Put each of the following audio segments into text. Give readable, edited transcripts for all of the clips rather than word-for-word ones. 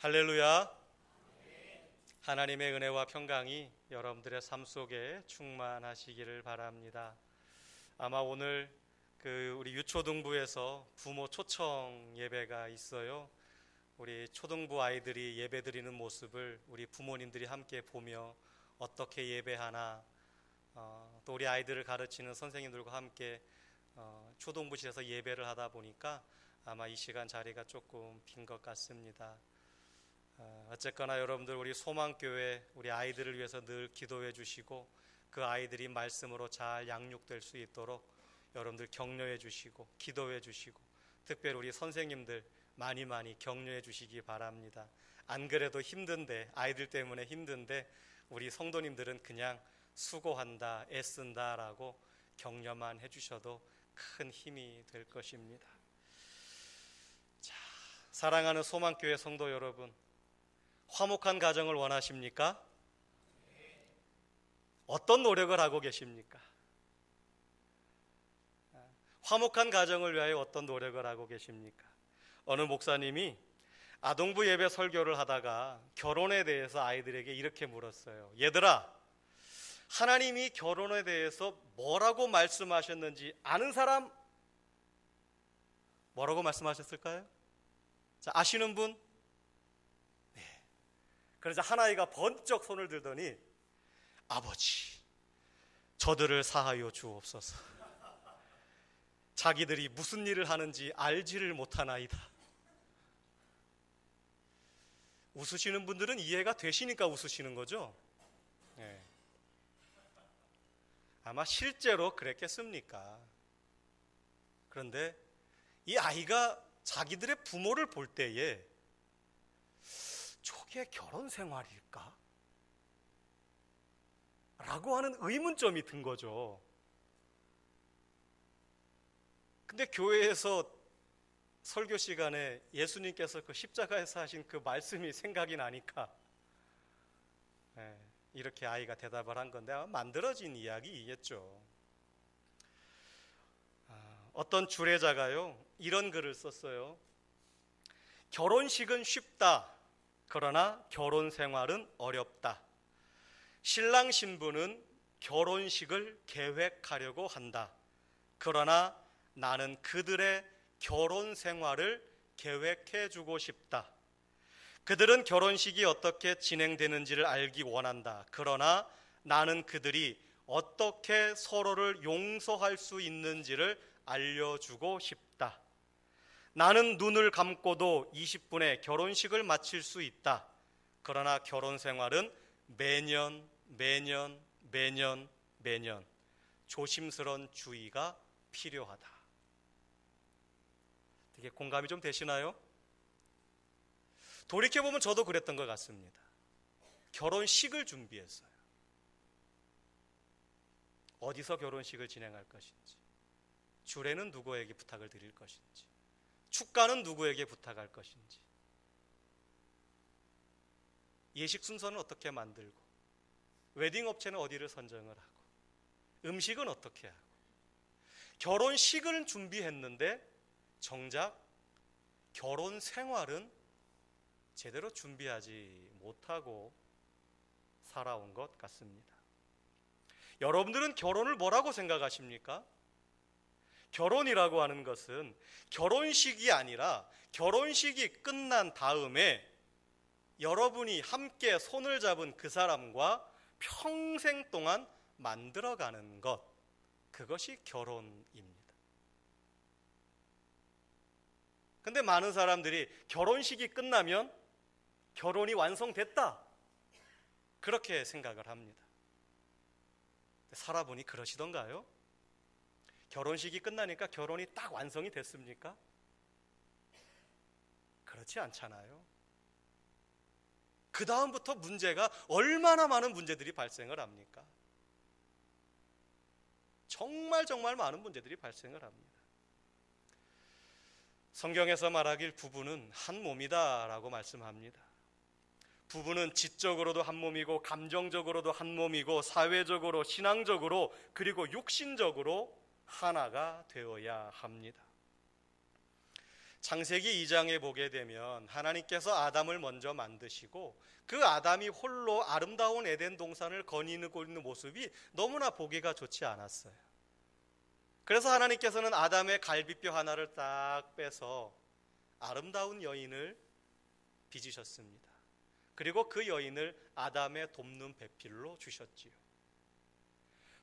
할렐루야. 하나님의 은혜와 평강이 여러분들의 삶 속에 충만하시기를 바랍니다. 아마 오늘 우리 유초등부에서 부모 초청 예배가 있어요. 우리 초등부 아이들이 예배 드리는 모습을 우리 부모님들이 함께 보며 어떻게 예배하나, 또 우리 아이들을 가르치는 선생님들과 함께 초등부실에서 예배를 하다 보니까 아마 이 시간 자리가 조금 빈 것 같습니다. 어쨌거나 여러분들 우리 소망교회 우리 아이들을 위해서 늘 기도해 주시고 그 아이들이 말씀으로 잘 양육될 수 있도록 여러분들 격려해 주시고 기도해 주시고 특별히 우리 선생님들 많이 격려해 주시기 바랍니다. 안 그래도 힘든데, 아이들 때문에 힘든데 우리 성도님들은 그냥 수고한다, 애쓴다 라고 격려만 해주셔도 큰 힘이 될 것입니다. 자, 사랑하는 소망교회 성도 여러분, 화목한 가정을 원하십니까? 어떤 노력을 하고 계십니까? 화목한 가정을 위하여 어떤 노력을 하고 계십니까? 어느 목사님이 아동부 예배 설교를 하다가 결혼에 대해서 아이들에게 이렇게 물었어요. 얘들아, 하나님이 결혼에 대해서 뭐라고 말씀하셨는지 아는 사람? 뭐라고 말씀하셨을까요? 자, 아시는 분? 그러자 한 아이가 번쩍 손을 들더니 아버지, 저들을 사하여 주옵소서. 자기들이 무슨 일을 하는지 알지를 못하나이다. 웃으시는 분들은 이해가 되시니까 웃으시는 거죠? 네. 아마 실제로 그랬겠습니까? 그런데 이 아이가 자기들의 부모를 볼 때에 저게 결혼 생활일까? 라고 하는 의문점이 든 거죠. 근데 교회에서 설교 시간에 예수님께서 그 십자가에서 하신 그 말씀이 생각이 나니까 이렇게 아이가 대답을 한 건데 아마 만들어진 이야기이겠죠. 어떤 주례자가요 이런 글을 썼어요. 결혼식은 쉽다. 그러나 결혼 생활은 어렵다. 신랑 신부는 결혼식을 계획하려고 한다. 그러나 나는 그들의 결혼 생활을 계획해 주고 싶다. 그들은 결혼식이 어떻게 진행되는지를 알기 원한다. 그러나 나는 그들이 어떻게 서로를 용서할 수 있는지를 알려주고 싶다. 나는 눈을 감고도 20분에 결혼식을 마칠 수 있다. 그러나 결혼 생활은 매년 조심스러운 주의가 필요하다. 되게 공감이 좀 되시나요? 돌이켜보면 저도 그랬던 것 같습니다. 결혼식을 준비했어요. 어디서 결혼식을 진행할 것인지, 주례는 누구에게 부탁을 드릴 것인지, 축가는 누구에게 부탁할 것인지, 예식 순서는 어떻게 만들고, 웨딩 업체는 어디를 선정을 하고, 음식은 어떻게 하고, 결혼식을 준비했는데 정작 결혼 생활은 제대로 준비하지 못하고 살아온 것 같습니다. 여러분들은 결혼을 뭐라고 생각하십니까? 결혼이라고 하는 것은 결혼식이 아니라 결혼식이 끝난 다음에 여러분이 함께 손을 잡은 그 사람과 평생 동안 만들어가는 것, 그것이 결혼입니다. 근데 많은 사람들이 결혼식이 끝나면 결혼이 완성됐다, 그렇게 생각을 합니다. 살아보니 그러시던가요? 결혼식이 끝나니까 결혼이 딱 완성이 됐습니까? 그렇지 않잖아요. 그 다음부터 문제가 얼마나 많은 문제들이 발생을 합니까? 정말 많은 문제들이 발생을 합니다. 성경에서 말하길 부부는 한 몸이다 라고 말씀합니다. 부부는 지적으로도 한 몸이고 감정적으로도 한 몸이고 사회적으로, 신앙적으로, 그리고 육신적으로 하나가 되어야 합니다. 창세기 2장에 보게 되면 하나님께서 아담을 먼저 만드시고 그 아담이 홀로 아름다운 에덴 동산을 거니고 있는 모습이 너무나 보기가 좋지 않았어요. 그래서 하나님께서는 아담의 갈비뼈 하나를 딱 빼서 아름다운 여인을 빚으셨습니다. 그리고 그 여인을 아담의 돕는 배필로 주셨지요.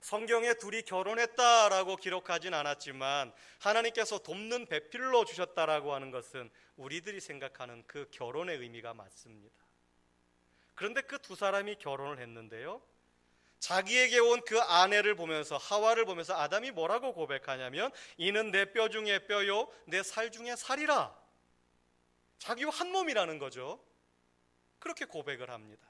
성경에 둘이 결혼했다라고 기록하진 않았지만 하나님께서 돕는 배필로 주셨다라고 하는 것은 우리들이 생각하는 그 결혼의 의미가 맞습니다. 그런데 그 두 사람이 결혼을 했는데요, 자기에게 온 그 아내를 보면서, 하와를 보면서 아담이 뭐라고 고백하냐면 이는 내 뼈 중에 뼈요 내 살 중에 살이라. 자기와 한 몸이라는 거죠. 그렇게 고백을 합니다.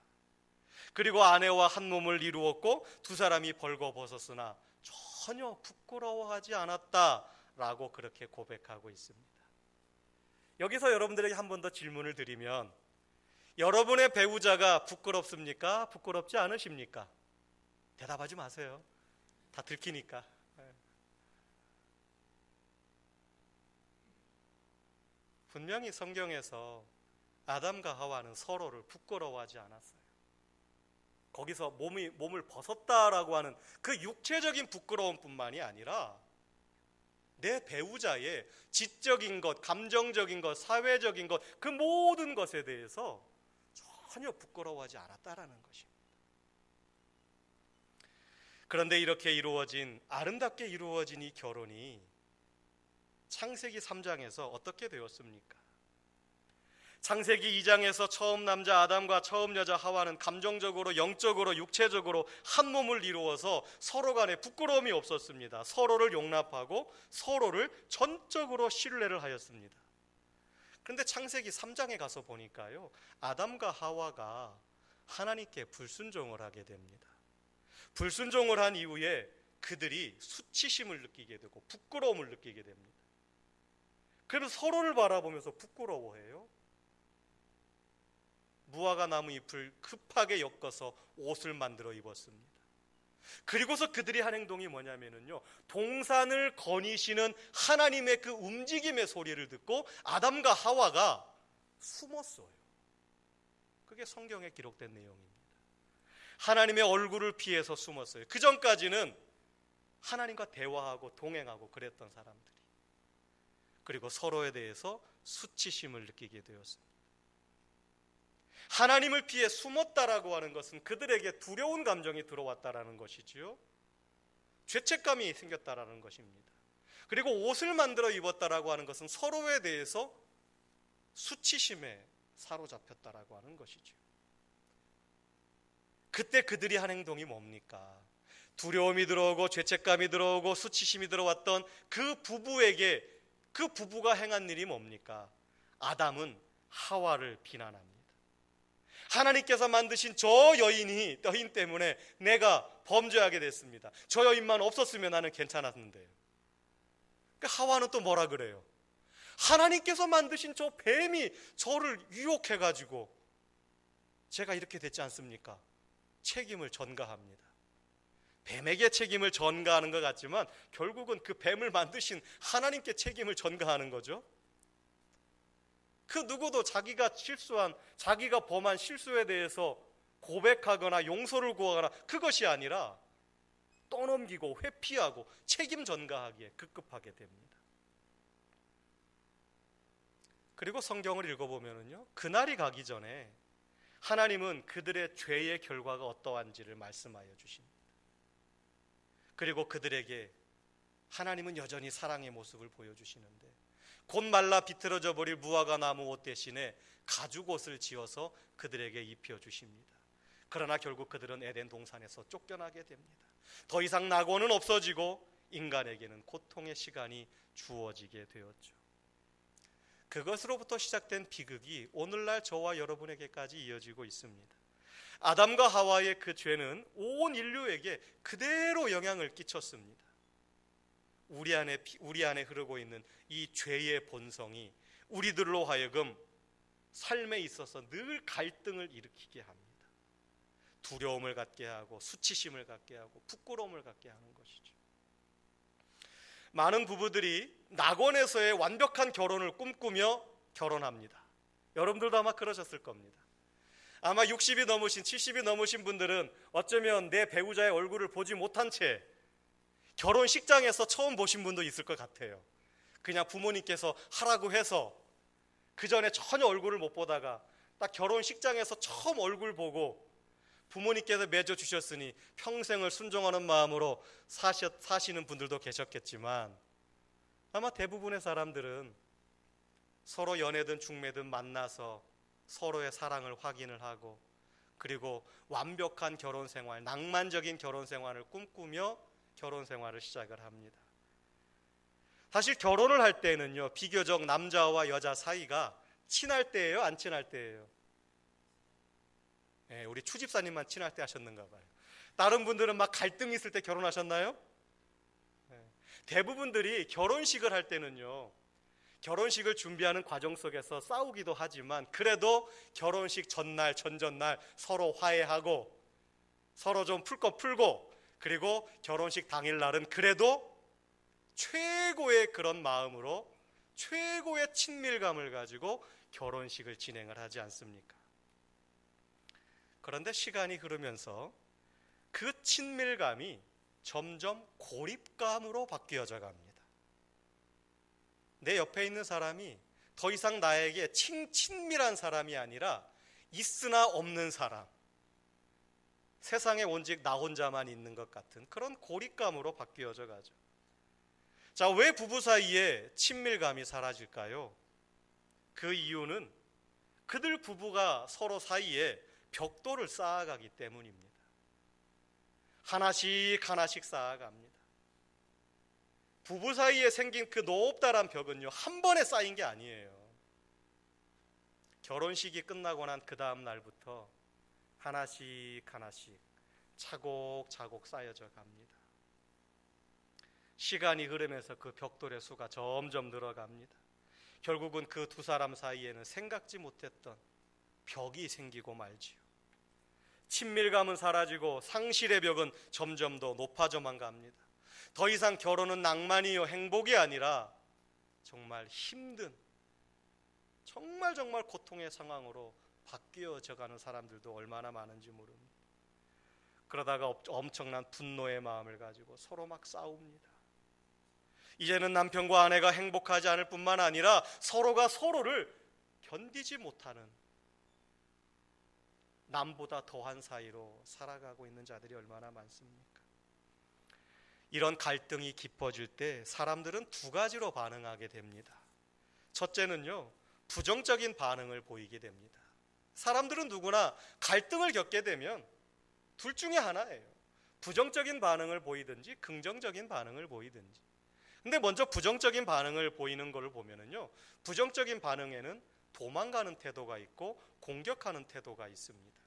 그리고 아내와 한 몸을 이루었고 두 사람이 벌거벗었으나 전혀 부끄러워하지 않았다라고 그렇게 고백하고 있습니다. 여기서 여러분들에게 한 번 더 질문을 드리면, 여러분의 배우자가 부끄럽습니까? 부끄럽지 않으십니까? 대답하지 마세요. 다 들키니까. 분명히 성경에서 아담과 하와는 서로를 부끄러워하지 않았어요. 거기서 몸을 벗었다라고 하는 그 육체적인 부끄러움뿐만이 아니라 내 배우자의 지적인 것, 감정적인 것, 사회적인 것, 그 모든 것에 대해서 전혀 부끄러워하지 않았다라는 것입니다. 그런데 이렇게 아름답게 이루어진 이 결혼이 창세기 3장에서 어떻게 되었습니까? 창세기 2장에서 처음 남자 아담과 처음 여자 하와는 감정적으로, 영적으로, 육체적으로 한 몸을 이루어서 서로 간에 부끄러움이 없었습니다. 서로를 용납하고 서로를 전적으로 신뢰를 하였습니다. 그런데 창세기 3장에 가서 보니까요, 아담과 하와가 하나님께 불순종을 하게 됩니다. 불순종을 한 이후에 그들이 수치심을 느끼게 되고 부끄러움을 느끼게 됩니다. 그래서 서로를 바라보면서 부끄러워해요. 무화과 나무 잎을 급하게 엮어서 옷을 만들어 입었습니다. 그리고서 그들이 한 행동이 뭐냐면요, 동산을 거니시는 하나님의 그 움직임의 소리를 듣고 아담과 하와가 숨었어요. 그게 성경에 기록된 내용입니다. 하나님의 얼굴을 피해서 숨었어요. 그 전까지는 하나님과 대화하고 동행하고 그랬던 사람들이, 그리고 서로에 대해서 수치심을 느끼게 되었습니다. 하나님을 피해 숨었다라고 하는 것은 그들에게 두려운 감정이 들어왔다라는 것이지요. 죄책감이 생겼다라는 것입니다. 그리고 옷을 만들어 입었다라고 하는 것은 서로에 대해서 수치심에 사로잡혔다라고 하는 것이죠. 그때 그들이 한 행동이 뭡니까? 두려움이 들어오고 죄책감이 들어오고 수치심이 들어왔던 그 부부에게, 그 부부가 행한 일이 뭡니까? 아담은 하와를 비난합니다. 하나님께서 만드신 저 여인 때문에 내가 범죄하게 됐습니다. 저 여인만 없었으면 나는 괜찮았는데요. 하와는 또 뭐라 그래요? 하나님께서 만드신 저 뱀이 저를 유혹해가지고 제가 이렇게 됐지 않습니까? 책임을 전가합니다. 뱀에게 책임을 전가하는 것 같지만 결국은 그 뱀을 만드신 하나님께 책임을 전가하는 거죠. 그 누구도 자기가 범한 실수에 대해서 고백하거나 용서를 구하거나 그것이 아니라 떠넘기고 회피하고 책임 전가하기에 급급하게 됩니다. 그리고 성경을 읽어보면요, 그날이 가기 전에 하나님은 그들의 죄의 결과가 어떠한지를 말씀하여 주십니다. 그리고 그들에게 하나님은 여전히 사랑의 모습을 보여주시는데, 곧 말라 비틀어져 버릴 무화과 나무 옷 대신에 가죽옷을 지어서 그들에게 입혀주십니다. 그러나 결국 그들은 에덴 동산에서 쫓겨나게 됩니다. 더 이상 낙원은 없어지고 인간에게는 고통의 시간이 주어지게 되었죠. 그것으로부터 시작된 비극이 오늘날 저와 여러분에게까지 이어지고 있습니다. 아담과 하와의 그 죄는 온 인류에게 그대로 영향을 끼쳤습니다. 우리 안에 흐르고 있는 이 죄의 본성이 우리들로 하여금 삶에 있어서 늘 갈등을 일으키게 합니다. 두려움을 갖게 하고 수치심을 갖게 하고 부끄러움을 갖게 하는 것이죠. 많은 부부들이 낙원에서의 완벽한 결혼을 꿈꾸며 결혼합니다. 여러분들도 아마 그러셨을 겁니다. 아마 60이 넘으신 70이 넘으신 분들은 어쩌면 내 배우자의 얼굴을 보지 못한 채 결혼식장에서 처음 보신 분도 있을 것 같아요. 그냥 부모님께서 하라고 해서 그 전에 전혀 얼굴을 못 보다가 딱 결혼식장에서 처음 얼굴 보고 부모님께서 맺어주셨으니 평생을 순종하는 마음으로 사시는 분들도 계셨겠지만, 아마 대부분의 사람들은 서로 연애든 중매든 만나서 서로의 사랑을 확인을 하고, 그리고 완벽한 결혼 생활, 낭만적인 결혼 생활을 꿈꾸며 결혼 생활을 시작을 합니다. 사실 결혼을 할 때는요, 비교적 남자와 여자 사이가 친할 때예요, 안 친할 때예요? 네, 우리 추집사님만 친할 때 하셨는가 봐요. 다른 분들은 막 갈등이 있을 때 결혼하셨나요? 네. 대부분들이 결혼식을 할 때는요, 결혼식을 준비하는 과정 속에서 싸우기도 하지만 그래도 결혼식 전날, 전전날 서로 화해하고 서로 좀 풀 거 풀고, 그리고 결혼식 당일날은 그래도 최고의 그런 마음으로 최고의 친밀감을 가지고 결혼식을 진행을 하지 않습니까? 그런데 시간이 흐르면서 그 친밀감이 점점 고립감으로 바뀌어져 갑니다. 내 옆에 있는 사람이 더 이상 나에게 친밀한 사람이 아니라 있으나 없는 사람, 세상에 오직 나 혼자만 있는 것 같은 그런 고립감으로 바뀌어져 가죠. 자, 왜 부부 사이에 친밀감이 사라질까요? 그 이유는 그들 부부가 서로 사이에 벽돌을 쌓아가기 때문입니다. 하나씩 하나씩 쌓아갑니다. 부부 사이에 생긴 그 높다란 벽은요, 한 번에 쌓인 게 아니에요. 결혼식이 끝나고 난 그 다음 날부터 하나씩 하나씩 차곡차곡 쌓여져 갑니다. 시간이 흐르면서 그 벽돌의 수가 점점 늘어갑니다. 결국은 그 두 사람 사이에는 생각지 못했던 벽이 생기고 말지요. 친밀감은 사라지고 상실의 벽은 점점 더 높아져만 갑니다. 더 이상 결혼은 낭만이요 행복이 아니라 정말 힘든, 정말 고통의 상황으로 바뀌어져 가는 사람들도 얼마나 많은지 모릅니다. 그러다가 엄청난 분노의 마음을 가지고 서로 막 싸웁니다. 이제는 남편과 아내가 행복하지 않을 뿐만 아니라 서로가 서로를 견디지 못하는, 남보다 더한 사이로 살아가고 있는 자들이 얼마나 많습니까? 이런 갈등이 깊어질 때 사람들은 두 가지로 반응하게 됩니다. 첫째는요, 부정적인 반응을 보이게 됩니다. 사람들은 누구나 갈등을 겪게 되면 둘 중에 하나예요. 부정적인 반응을 보이든지 긍정적인 반응을 보이든지. 근데 먼저 부정적인 반응을 보이는 걸 보면은요, 부정적인 반응에는 도망가는 태도가 있고 공격하는 태도가 있습니다.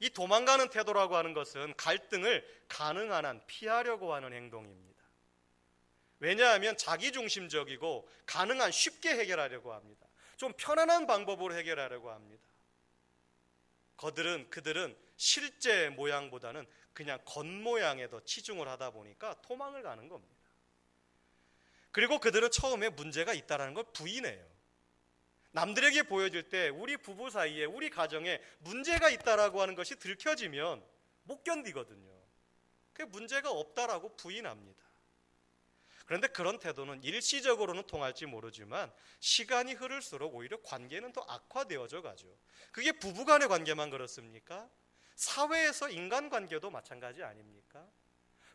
이 도망가는 태도라고 하는 것은 갈등을 가능한 한 피하려고 하는 행동입니다. 왜냐하면 자기중심적이고 가능한 쉽게 해결하려고 합니다. 좀 편안한 방법으로 해결하려고 합니다. 그들은 실제 모양보다는 그냥 겉모양에 더 치중을 하다 보니까 도망을 가는 겁니다. 그리고 그들은 처음에 문제가 있다는 걸 부인해요. 남들에게 보여질 때 우리 부부 사이에, 우리 가정에 문제가 있다라고 하는 것이 들켜지면 못 견디거든요. 그 문제가 없다라고 부인합니다. 그런데 그런 태도는 일시적으로는 통할지 모르지만 시간이 흐를수록 오히려 관계는 더 악화되어져 가죠. 그게 부부간의 관계만 그렇습니까? 사회에서 인간관계도 마찬가지 아닙니까?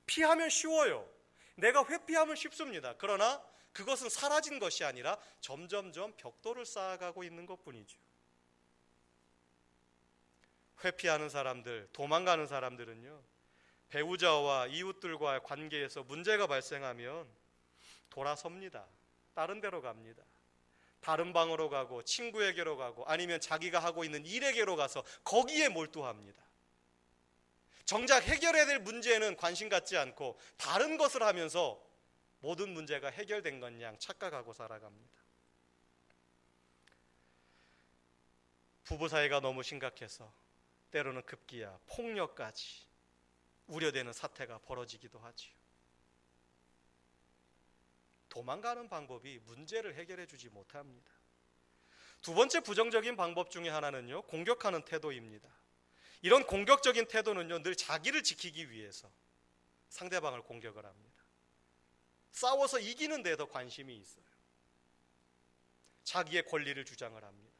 피하면 쉬워요. 내가 회피하면 쉽습니다. 그러나 그것은 사라진 것이 아니라 점점점 벽돌을 쌓아가고 있는 것뿐이죠. 회피하는 사람들, 도망가는 사람들은요, 배우자와 이웃들과의 관계에서 문제가 발생하면 돌아섭니다. 다른 데로 갑니다. 다른 방으로 가고 친구에게로 가고 아니면 자기가 하고 있는 일에게로 가서 거기에 몰두합니다. 정작 해결해야 될 문제에는 관심 갖지 않고 다른 것을 하면서 모든 문제가 해결된 것 양 착각하고 살아갑니다. 부부 사이가 너무 심각해서 때로는 급기야 폭력까지 우려되는 사태가 벌어지기도 하지요. 도망가는 방법이 문제를 해결해 주지 못합니다. 두 번째 부정적인 방법 중에 하나는요, 공격하는 태도입니다. 이런 공격적인 태도는요, 늘 자기를 지키기 위해서 상대방을 공격을 합니다. 싸워서 이기는 데에 더 관심이 있어요. 자기의 권리를 주장을 합니다.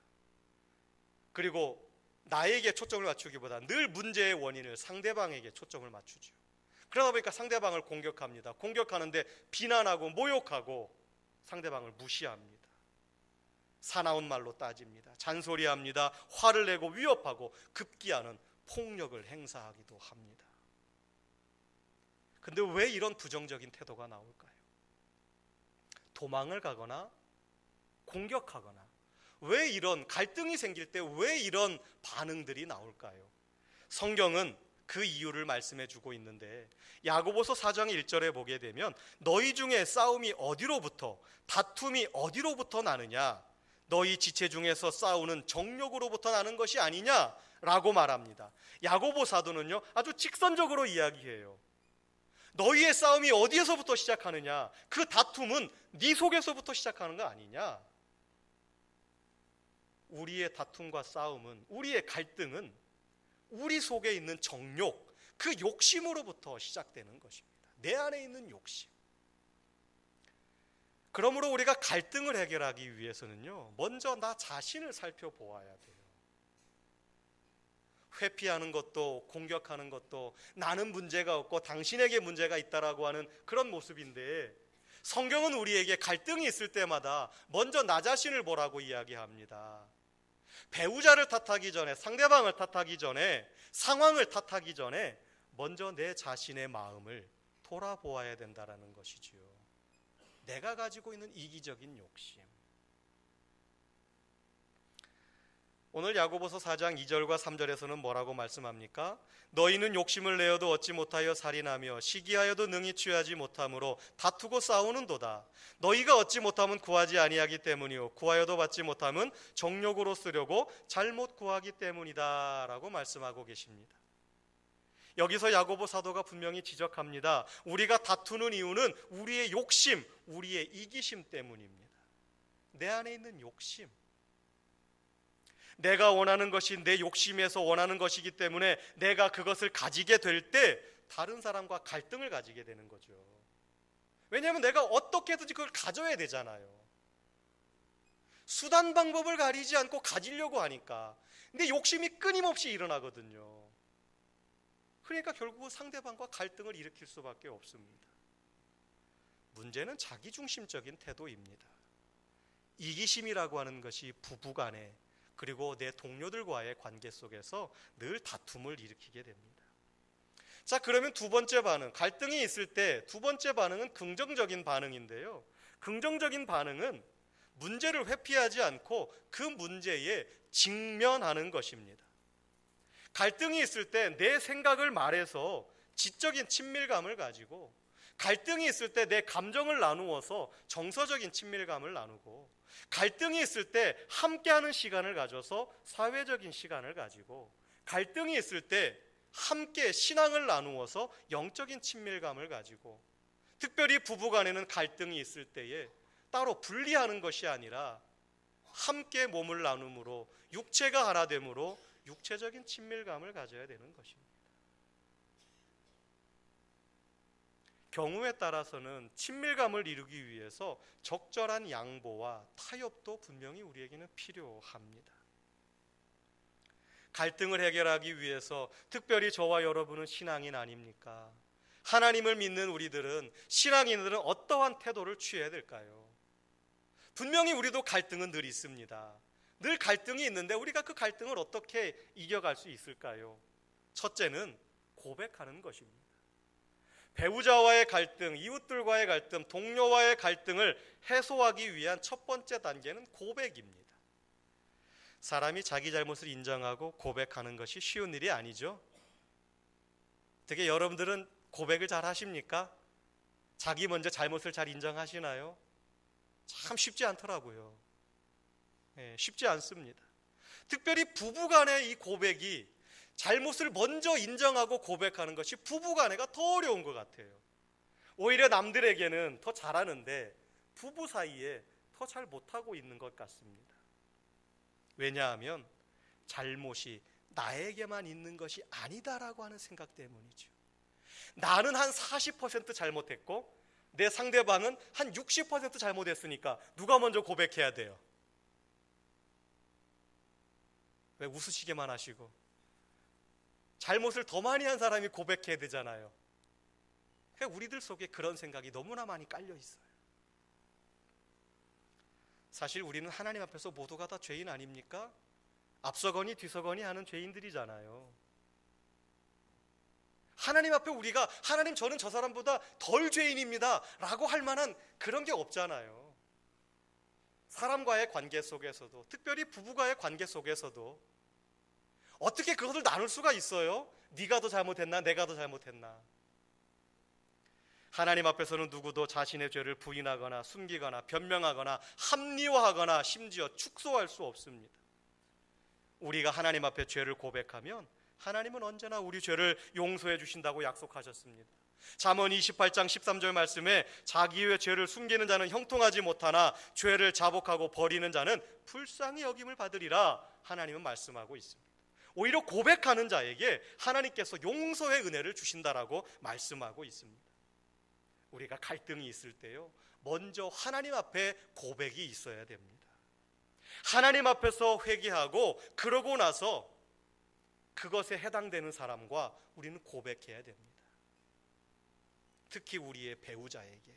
그리고 나에게 초점을 맞추기보다 늘 문제의 원인을 상대방에게 초점을 맞추죠. 그러다 보니까 상대방을 공격합니다. 공격하는데 비난하고 모욕하고 상대방을 무시합니다. 사나운 말로 따집니다. 잔소리합니다. 화를 내고 위협하고 급기야는 폭력을 행사하기도 합니다. 근데 왜 이런 부정적인 태도가 나올까요? 도망을 가거나 공격하거나 왜 이런 갈등이 생길 때 왜 이런 반응들이 나올까요? 성경은 그 이유를 말씀해 주고 있는데 야고보서 4장 1절에 보게 되면 너희 중에 싸움이 어디로부터 다툼이 어디로부터 나느냐? 너희 지체 중에서 싸우는 정욕으로부터 나는 것이 아니냐라고 말합니다. 야고보 사도는요 아주 직선적으로 이야기해요. 너희의 싸움이 어디에서부터 시작하느냐? 그 다툼은 네 속에서부터 시작하는 거 아니냐? 우리의 다툼과 싸움은, 우리의 갈등은 우리 속에 있는 정욕, 그 욕심으로부터 시작되는 것입니다. 내 안에 있는 욕심. 그러므로 우리가 갈등을 해결하기 위해서는요, 먼저 나 자신을 살펴보아야 돼요. 회피하는 것도 공격하는 것도 나는 문제가 없고 당신에게 문제가 있다라고 하는 그런 모습인데, 성경은 우리에게 갈등이 있을 때마다 먼저 나 자신을 보라고 이야기합니다. 배우자를 탓하기 전에, 상대방을 탓하기 전에, 상황을 탓하기 전에 먼저 내 자신의 마음을 돌아보아야 된다는 것이지요. 내가 가지고 있는 이기적인 욕심. 오늘 야고보서 4장 2절과 3절에서는 뭐라고 말씀합니까? 너희는 욕심을 내어도 얻지 못하여 살인하며 시기하여도 능히 취하지 못함으로 다투고 싸우는도다. 너희가 얻지 못하면 구하지 아니하기 때문이요 구하여도 받지 못하면 정욕으로 쓰려고 잘못 구하기 때문이다 라고 말씀하고 계십니다. 여기서 야고보 사도가 분명히 지적합니다. 우리가 다투는 이유는 우리의 욕심, 우리의 이기심 때문입니다. 내 안에 있는 욕심. 내가 원하는 것이 내 욕심에서 원하는 것이기 때문에 내가 그것을 가지게 될 때 다른 사람과 갈등을 가지게 되는 거죠. 왜냐하면 내가 어떻게든지 그걸 가져야 되잖아요. 수단 방법을 가리지 않고 가지려고 하니까. 근데 욕심이 끊임없이 일어나거든요. 그러니까 결국 상대방과 갈등을 일으킬 수밖에 없습니다. 문제는 자기중심적인 태도입니다. 이기심이라고 하는 것이 부부간에 그리고 내 동료들과의 관계 속에서 늘 다툼을 일으키게 됩니다. 자, 그러면 두 번째 반응, 갈등이 있을 때 두 번째 반응은 긍정적인 반응인데요. 긍정적인 반응은 문제를 회피하지 않고 그 문제에 직면하는 것입니다. 갈등이 있을 때 내 생각을 말해서 지적인 친밀감을 가지고, 갈등이 있을 때 내 감정을 나누어서 정서적인 친밀감을 나누고, 갈등이 있을 때 함께하는 시간을 가져서 사회적인 시간을 가지고, 갈등이 있을 때 함께 신앙을 나누어서 영적인 친밀감을 가지고, 특별히 부부간에는 갈등이 있을 때에 따로 분리하는 것이 아니라 함께 몸을 나눔으로 육체가 하나 됨으로 육체적인 친밀감을 가져야 되는 것입니다. 경우에 따라서는 친밀감을 이루기 위해서 적절한 양보와 타협도 분명히 우리에게는 필요합니다. 갈등을 해결하기 위해서 특별히 저와 여러분은 신앙인 아닙니까? 하나님을 믿는 우리들은, 신앙인들은 어떠한 태도를 취해야 될까요? 분명히 우리도 갈등은 늘 있습니다. 늘 갈등이 있는데 우리가 그 갈등을 어떻게 이겨갈 수 있을까요? 첫째는 고백하는 것입니다. 배우자와의 갈등, 이웃들과의 갈등, 동료와의 갈등을 해소하기 위한 첫 번째 단계는 고백입니다. 사람이 자기 잘못을 인정하고 고백하는 것이 쉬운 일이 아니죠. 어떻게 여러분들은 고백을 잘 하십니까? 자기 먼저 잘못을 잘 인정하시나요? 참 쉽지 않더라고요. 쉽지 않습니다. 특별히 부부간의 이 고백이, 잘못을 먼저 인정하고 고백하는 것이 부부간에가 더 어려운 것 같아요. 오히려 남들에게는 더 잘하는데 부부 사이에 더 잘 못하고 있는 것 같습니다. 왜냐하면 잘못이 나에게만 있는 것이 아니다라고 하는 생각 때문이죠. 나는 한 40% 잘못했고 내 상대방은 한 60% 잘못했으니까 누가 먼저 고백해야 돼요? 왜 웃으시게만 하시고? 잘못을 더 많이 한 사람이 고백해야 되잖아요. 그러니까 우리들 속에 그런 생각이 너무나 많이 깔려 있어요. 사실 우리는 하나님 앞에서 모두가 다 죄인 아닙니까? 앞서거니 뒤서거니 하는 죄인들이잖아요. 하나님 앞에 우리가 하나님 저는 저 사람보다 덜 죄인입니다 라고 할 만한 그런 게 없잖아요. 사람과의 관계 속에서도, 특별히 부부와의 관계 속에서도 어떻게 그것을 나눌 수가 있어요? 네가 더 잘못했나 내가 더 잘못했나. 하나님 앞에서는 누구도 자신의 죄를 부인하거나 숨기거나 변명하거나 합리화하거나 심지어 축소할 수 없습니다. 우리가 하나님 앞에 죄를 고백하면 하나님은 언제나 우리 죄를 용서해 주신다고 약속하셨습니다. 잠언 28장 13절 말씀에 자기의 죄를 숨기는 자는 형통하지 못하나 죄를 자복하고 버리는 자는 불쌍히 여김을 받으리라 하나님은 말씀하고 있습니다. 오히려 고백하는 자에게 하나님께서 용서의 은혜를 주신다라고 말씀하고 있습니다. 우리가 갈등이 있을 때요, 먼저 하나님 앞에 고백이 있어야 됩니다. 하나님 앞에서 회개하고 그러고 나서 그것에 해당되는 사람과 우리는 고백해야 됩니다. 특히 우리의 배우자에게,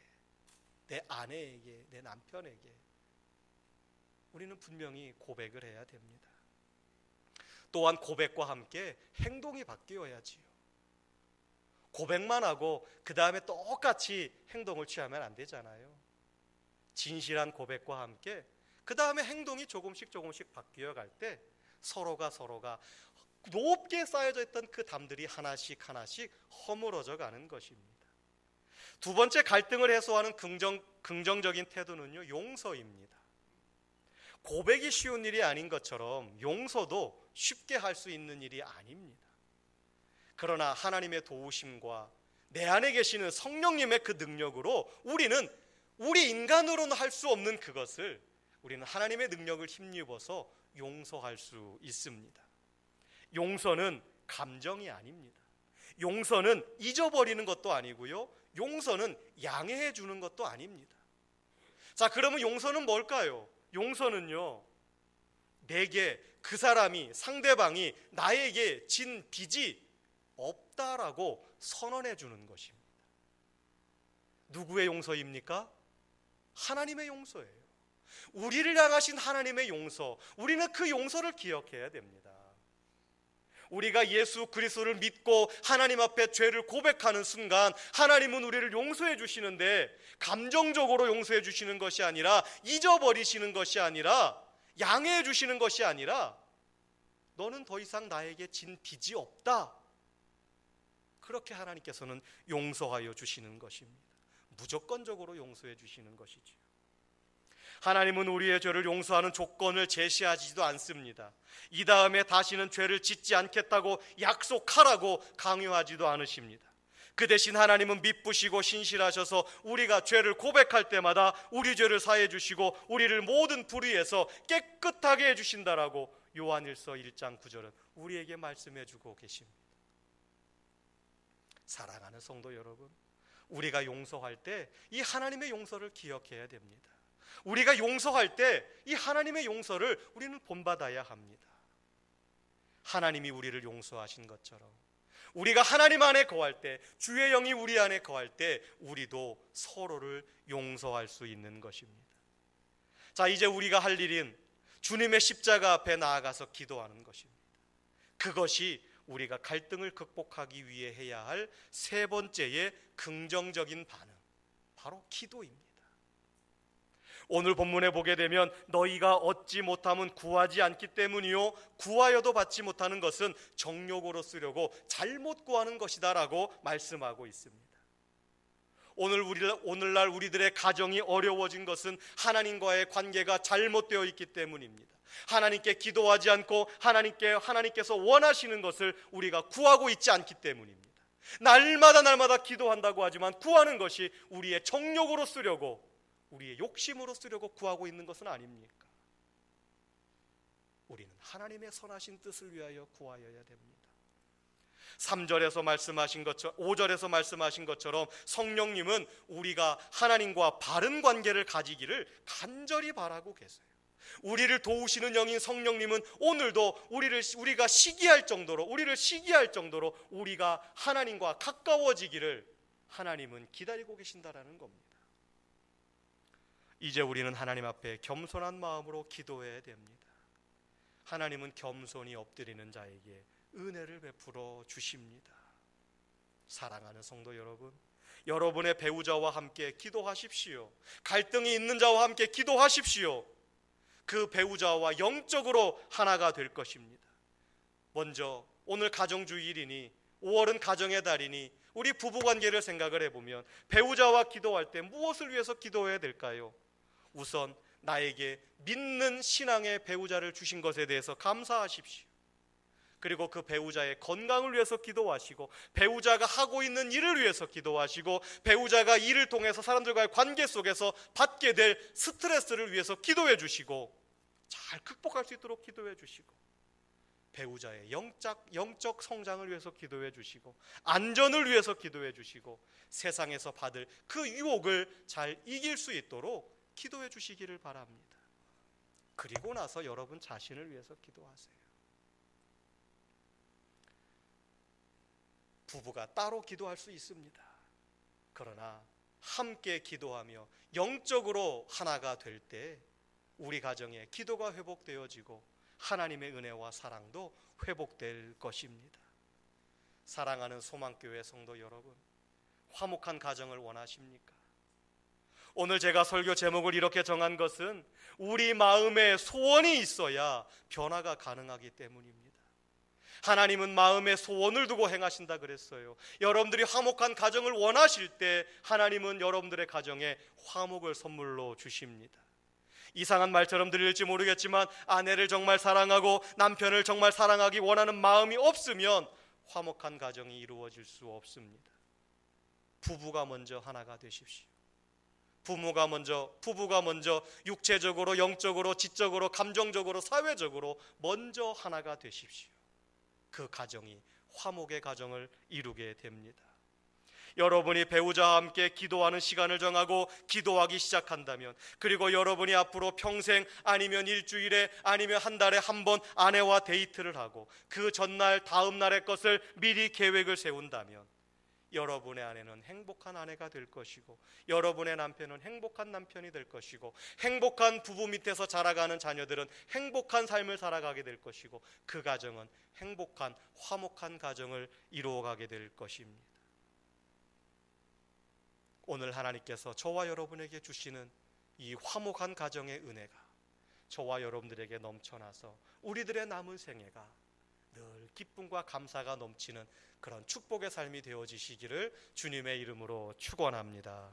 내 아내에게, 내 남편에게 우리는 분명히 고백을 해야 됩니다. 또한 고백과 함께 행동이 바뀌어야지요. 고백만 하고 그 다음에 똑같이 행동을 취하면 안 되잖아요. 진실한 고백과 함께 그 다음에 행동이 조금씩 바뀌어 갈 때 서로가 높게 쌓여져 있던 그 담들이 하나씩 허물어져 가는 것입니다. 두 번째 갈등을 해소하는 긍정적인 태도는요, 용서입니다. 고백이 쉬운 일이 아닌 것처럼 용서도 쉽게 할 수 있는 일이 아닙니다. 그러나 하나님의 도우심과 내 안에 계시는 성령님의 그 능력으로 우리는 우리 인간으로는 할 수 없는 그것을 우리는 하나님의 능력을 힘입어서 용서할 수 있습니다. 용서는 감정이 아닙니다. 용서는 잊어버리는 것도 아니고요, 용서는 양해해 주는 것도 아닙니다. 자, 그러면 용서는 뭘까요? 용서는요, 내게 그 사람이, 상대방이 나에게 진 빚이 없다라고 선언해 주는 것입니다. 누구의 용서입니까? 하나님의 용서예요. 우리를 향하신 하나님의 용서, 우리는 그 용서를 기억해야 됩니다. 우리가 예수 그리스도를 믿고 하나님 앞에 죄를 고백하는 순간 하나님은 우리를 용서해 주시는데, 감정적으로 용서해 주시는 것이 아니라, 잊어버리시는 것이 아니라, 양해해 주시는 것이 아니라, 너는 더 이상 나에게 진 빚이 없다, 그렇게 하나님께서는 용서하여 주시는 것입니다. 무조건적으로 용서해 주시는 것이죠. 하나님은 우리의 죄를 용서하는 조건을 제시하지도 않습니다. 이 다음에 다시는 죄를 짓지 않겠다고 약속하라고 강요하지도 않으십니다. 그 대신 하나님은 미쁘시고 신실하셔서 우리가 죄를 고백할 때마다 우리 죄를 사해 주시고 우리를 모든 불의에서 깨끗하게 해주신다라고 요한일서 1장 9절은 우리에게 말씀해 주고 계십니다. 사랑하는 성도 여러분, 우리가 용서할 때 이 하나님의 용서를 기억해야 됩니다. 우리가 용서할 때 이 하나님의 용서를 우리는 본받아야 합니다. 하나님이 우리를 용서하신 것처럼 우리가 하나님 안에 거할 때, 주의 영이 우리 안에 거할 때 우리도 서로를 용서할 수 있는 것입니다. 자, 이제 우리가 할 일은 주님의 십자가 앞에 나아가서 기도하는 것입니다. 그것이 우리가 갈등을 극복하기 위해 해야 할 세 번째의 긍정적인 반응, 바로 기도입니다. 오늘 본문에 보게 되면 너희가 얻지 못함은 구하지 않기 때문이요 구하여도 받지 못하는 것은 정욕으로 쓰려고 잘못 구하는 것이다 라고 말씀하고 있습니다. 오늘날 우리들의 가정이 어려워진 것은 하나님과의 관계가 잘못되어 있기 때문입니다. 하나님께 기도하지 않고 하나님께서 원하시는 것을 우리가 구하고 있지 않기 때문입니다. 날마다 기도한다고 하지만 구하는 것이 우리의 정욕으로 쓰려고 우리의 욕심으로 쓰려고 구하고 있는 것은 아닙니까? 우리는 하나님의 선하신 뜻을 위하여 구하여야 됩니다. 3절에서 말씀하신 것처럼 5절에서 말씀하신 것처럼 성령님은 우리가 하나님과 바른 관계를 가지기를 간절히 바라고 계세요. 우리를 도우시는 영인 성령님은 오늘도 우리가 시기할 정도로 우리가 하나님과 가까워지기를 하나님은 기다리고 계신다라는 겁니다. 이제 우리는 하나님 앞에 겸손한 마음으로 기도해야 됩니다. 하나님은 겸손히 엎드리는 자에게 은혜를 베풀어 주십니다. 사랑하는 성도 여러분, 여러분의 배우자와 함께 기도하십시오. 갈등이 있는 자와 함께 기도하십시오. 그 배우자와 영적으로 하나가 될 것입니다. 먼저 오늘 가정주일이니 5월은 가정의 달이니 우리 부부관계를 생각을 해보면 배우자와 기도할 때 무엇을 위해서 기도해야 될까요? 우선 나에게 믿는 신앙의 배우자를 주신 것에 대해서 감사하십시오. 그리고 그 배우자의 건강을 위해서 기도하시고, 배우자가 하고 있는 일을 위해서 기도하시고, 배우자가 이를 통해서 사람들과의 관계 속에서 받게 될 스트레스를 위해서 기도해 주시고, 잘 극복할 수 있도록 기도해 주시고, 배우자의 영적 성장을 위해서 기도해 주시고, 안전을 위해서 기도해 주시고, 세상에서 받을 그 유혹을 잘 이길 수 있도록 기도해 주시기를 바랍니다. 그리고 나서 여러분 자신을 위해서 기도하세요. 부부가 따로 기도할 수 있습니다. 그러나 함께 기도하며 영적으로 하나가 될 때 우리 가정에 기도가 회복되어지고 하나님의 은혜와 사랑도 회복될 것입니다. 사랑하는 소망교회 성도 여러분, 화목한 가정을 원하십니까? 오늘 제가 설교 제목을 이렇게 정한 것은 우리 마음에 소원이 있어야 변화가 가능하기 때문입니다. 하나님은 마음에 소원을 두고 행하신다 그랬어요. 여러분들이 화목한 가정을 원하실 때 하나님은 여러분들의 가정에 화목을 선물로 주십니다. 이상한 말처럼 들릴지 모르겠지만 아내를 정말 사랑하고 남편을 정말 사랑하기 원하는 마음이 없으면 화목한 가정이 이루어질 수 없습니다. 부부가 먼저 하나가 되십시오. 부부가 먼저 육체적으로, 영적으로, 지적으로, 감정적으로, 사회적으로 먼저 하나가 되십시오. 그 가정이 화목의 가정을 이루게 됩니다. 여러분이 배우자와 함께 기도하는 시간을 정하고 기도하기 시작한다면, 그리고 여러분이 앞으로 평생 아니면 일주일에 아니면 한 달에 한 번 아내와 데이트를 하고 그 전날 다음 날의 것을 미리 계획을 세운다면 여러분의 아내는 행복한 아내가 될 것이고 여러분의 남편은 행복한 남편이 될 것이고 행복한 부부 밑에서 자라가는 자녀들은 행복한 삶을 살아가게 될 것이고 그 가정은 행복한 화목한 가정을 이루어가게 될 것입니다. 오늘 하나님께서 저와 여러분에게 주시는 이 화목한 가정의 은혜가 저와 여러분들에게 넘쳐나서 우리들의 남은 생애가 늘 기쁨과 감사가 넘치는 그런 축복의 삶이 되어지시기를 주님의 이름으로 축원합니다.